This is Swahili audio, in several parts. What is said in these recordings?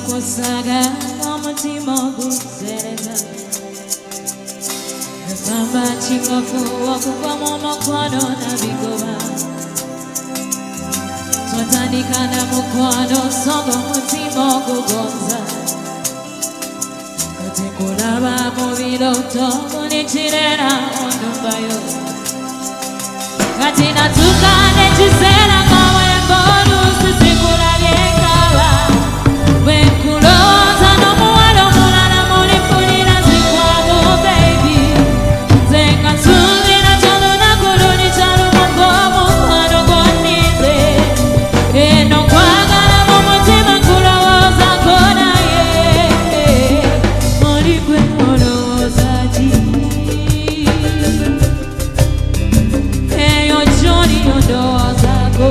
Kusaga omutima ogusereka Gamba chingofu okuva mu mukwano nabigoba Twatandika na mukwano songa omutima ogugonza Kati kulaba mu biroto bunikirera onumbayo Kati natuka nekiseera kawemba oluusi sikulabye nkala Kuloza no muwalo mulala mulifulira zikwago baby Zenga nsubira kyaluna kuluni kyalumako mukwano gwonize Eno kwagala mu mutima nkulowoozako naye Oli gwe olowooza ki Eyo gy'oli ondowoozaako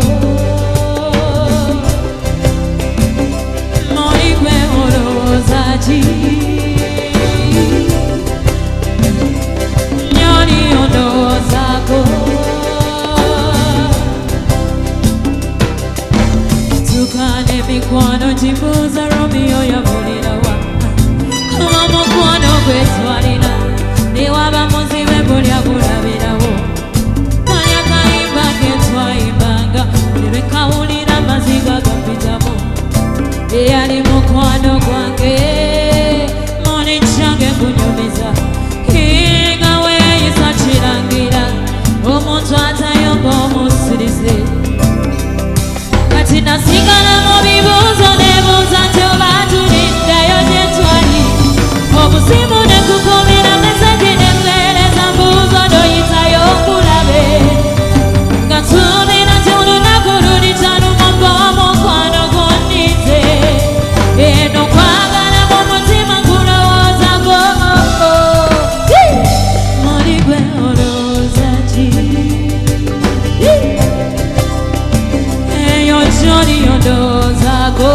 Nyoni ondowoozaako Tukane mikwano kimbuuza Romeo yabulirawa Kuba mukwano gwe twalina Newaba muzibe bulya bulabirawo Kaya kayimba ke twayimbanga Buli kawulira amaziga gampitamu Eyali mukwano gwange Moni kyange kunyumiza Kinga weeyisa kirangira Omuntu atayomba omusirize Kati nasigala mu bibuuzo nebuuza nti oba tuliddayo gye twali Obusimu ne kukumira meseji ne mpeereza mbuuzo ndoyitayo nkulabe Nga nsubira nti olunaku luli talumako omukwano gwonnize Eno kwagala mu mutima nkulowoozaako Oli gwe olowooza ki Eyo gy'oli ondowoozaako